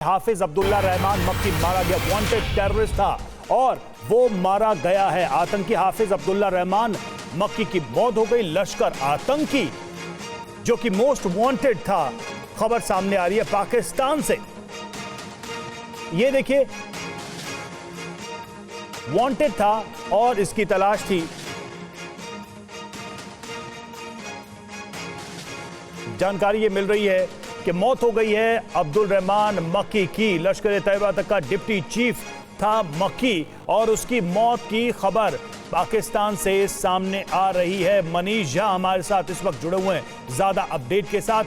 हाफिज अब्दुल्ला रहमान मक्की मारा गया, वांटेड टेररिस्ट था और वो मारा गया है। आतंकी हाफिज अब्दुल्ला रहमान मक्की की मौत हो गई। लश्कर आतंकी जो कि मोस्ट वांटेड था, खबर सामने आ रही है पाकिस्तान से। ये देखिए, वांटेड था और इसकी तलाश थी। जानकारी ये मिल रही है कि मौत हो गई है अब्दुल रहमान मक्की की। लश्कर तैयबा तक का डिप्टी चीफ था मक्की और उसकी मौत की खबर पाकिस्तान से सामने आ रही है। मनीष झा हमारे साथ इस वक्त जुड़े हुए हैं ज्यादा अपडेट के साथ।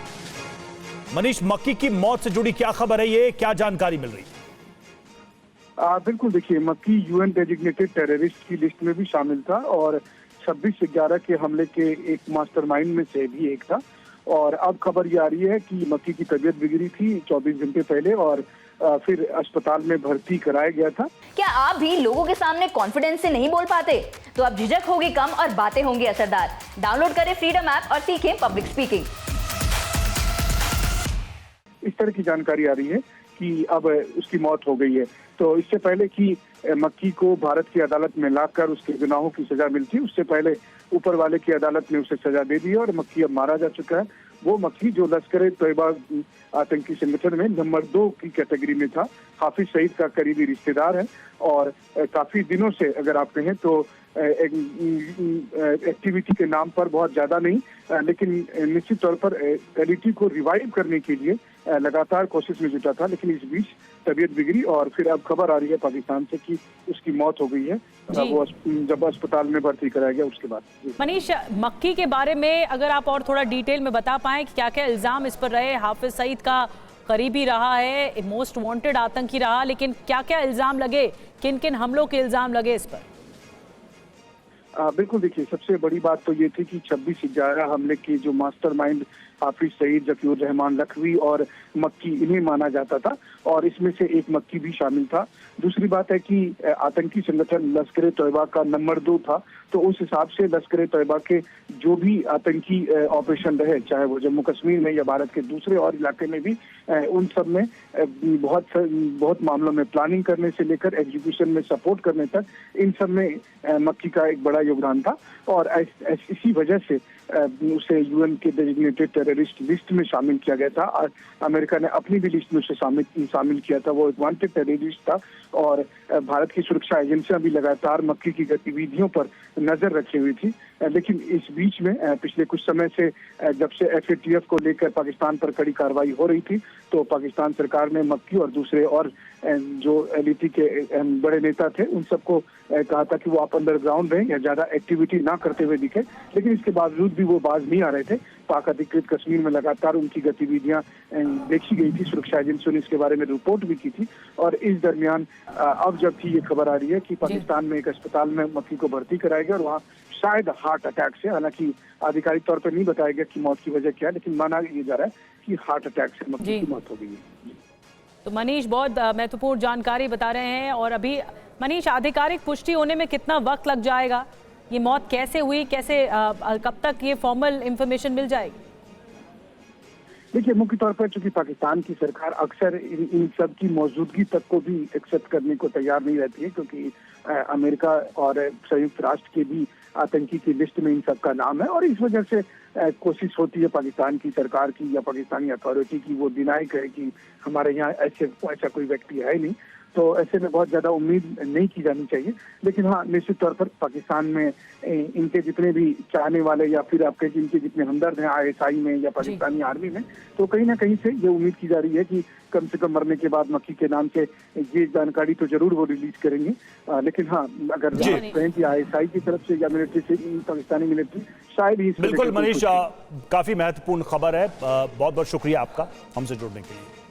मनीष, मक्की की मौत से जुड़ी क्या खबर है, ये क्या जानकारी मिल रही है? बिल्कुल, देखिए, मक्की यूएन डेजिग्नेटेड टेररिस्ट की लिस्ट में भी शामिल था और 26/11 के हमले के एक मास्टरमाइंड में से भी एक था। और अब खबर ये आ रही है कि मक्की की तबीयत बिगड़ी थी 24 घंटे पहले और फिर अस्पताल में भर्ती कराया गया था। क्या आप भी लोगों के सामने कॉन्फिडेंस से नहीं बोल पाते? तो अब झिझक होगी कम और बातें होंगी असरदार। डाउनलोड करें फ्रीडम ऐप और सीखें पब्लिक स्पीकिंग। इस तरह की जानकारी आ रही है कि अब उसकी मौत हो गई है। तो इससे पहले कि मक्की को भारत की अदालत में लाकर उसके गुनाहों की सजा मिलती, उससे पहले ऊपर वाले की अदालत ने उसे सजा दे दी और मक्की अब मारा जा चुका है। वो मक्की जो लश्कर तैयबा आतंकी संगठन में नंबर 2 की कैटेगरी में था, हाफिज सईद का करीबी रिश्तेदार है और काफी दिनों से अगर आप कहें तो एक्टिविटी के नाम पर बहुत ज्यादा नहीं, लेकिन निश्चित तौर पर एलिटी को रिवाइव करने के लिए लगातार कोशिश में जुटा था। लेकिन इस बीच तबीयत बिगड़ी और फिर अब खबर आ रही है पाकिस्तान से कि उसकी मौत हो गई है। वो जब अस्पताल में भर्ती कराया गया उसके बाद। मनीष, मक्की के बारे में अगर आप और थोड़ा डिटेल में बता पाएं कि क्या क्या इल्जाम इस पर रहे? हाफिज सईद का करीबी रहा है, मोस्ट वांटेड आतंकी रहा, लेकिन क्या क्या इल्जाम लगे, किन किन हमलों के इल्जाम लगे इस पर? बिल्कुल, देखिए, सबसे बड़ी बात तो ये थी कि 26/11 हमले के जो मास्टरमाइंड हाफिज सईद, जकीउर रहमान लखवी और मक्की, इन्हें माना जाता था और इसमें से एक मक्की भी शामिल था। दूसरी बात है कि आतंकी संगठन लश्कर तैयबा का नंबर 2 था, तो उस हिसाब से लश्कर तैयबा के जो भी आतंकी ऑपरेशन रहे, चाहे वो जम्मू कश्मीर में या भारत के दूसरे और इलाके में भी, उन सब में बहुत मामलों में प्लानिंग करने से लेकर एग्जीक्यूशन में सपोर्ट करने तक, इन सब में मक्की का एक बड़ा योगदान था। और इसी वजह से उसे यूएन के डेजिग्नेटेड टेररिस्ट लिस्ट में शामिल किया गया था और अमेरिका ने अपनी भी लिस्ट में उसे शामिल किया था। वो एक वांटेड टेररिस्ट था और भारत की सुरक्षा एजेंसियां भी लगातार मक्की की गतिविधियों पर नजर रखी हुई थी। लेकिन इस बीच में पिछले कुछ समय से जब से FATF को लेकर पाकिस्तान पर कड़ी कार्रवाई हो रही थी, तो पाकिस्तान सरकार ने मक्की और दूसरे और जो एलिटी के बड़े नेता थे उन सबको कहा था कि वो आप अंडरग्राउंड रहें या ज्यादा एक्टिविटी ना करते हुए दिखे। लेकिन इसके बावजूद भी वो बाज नहीं आ रहे थे। पाक अधिकृत कश्मीर में लगातार उनकी गतिविधियां देखी गई थी। सुरक्षा एजेंसियों ने इसके बारे में रिपोर्ट भी की थी और इस दरमियान अब जबकि ये खबर आ रही है कि पाकिस्तान में एक अस्पताल में मक्की को भर्ती कराया गया और वहाँ शायद हार्ट अटैक से, हालांकि आधिकारिक तौर पर नहीं बताया गया कि मौत की वजह क्या है, लेकिन माना ये जा रहा है कि हार्ट अटैक से मक्की की मौत हो गई है। तो मनीष, बहुत महत्वपूर्ण जानकारी बता रहे हैं। और अभी मनीष, आधिकारिक पुष्टि होने में कितना वक्त लग जाएगा? ये मौत कैसे हुई, कैसे कब तक ये फॉर्मल इंफॉर्मेशन मिल जाएगी? देखिए, मुख्य तौर पर चूंकि पाकिस्तान की सरकार अक्सर इन सब की मौजूदगी तक को भी एक्सेप्ट करने को तैयार नहीं रहती है, क्योंकि अमेरिका और संयुक्त राष्ट्र के भी आतंकी की लिस्ट में इन सब का नाम है और इस वजह से कोशिश होती है पाकिस्तान की सरकार की या पाकिस्तानी अथॉरिटी की वो डिनाई करे कि हमारे यहाँ ऐसा कोई व्यक्ति है नहीं। तो ऐसे में बहुत ज्यादा उम्मीद नहीं की जानी चाहिए। लेकिन हाँ, निश्चित तौर पर पाकिस्तान में इनके जितने भी चाहने वाले या फिर आपके इनके जितने हमदर्द हैं ISI में या पाकिस्तानी आर्मी में, तो कहीं ना कहीं से ये उम्मीद की जा रही है कि कम से कम मरने के बाद मक्की के नाम से ये जानकारी तो जरूर वो रिलीज करेंगे। लेकिन हाँ, अगर कहें कि ISI की तरफ से या मिलिट्री से, पाकिस्तानी मिलिट्री शायद ही। बिल्कुल मनीष, काफी महत्वपूर्ण खबर है। बहुत बहुत शुक्रिया आपका हमसे जुड़ने के लिए।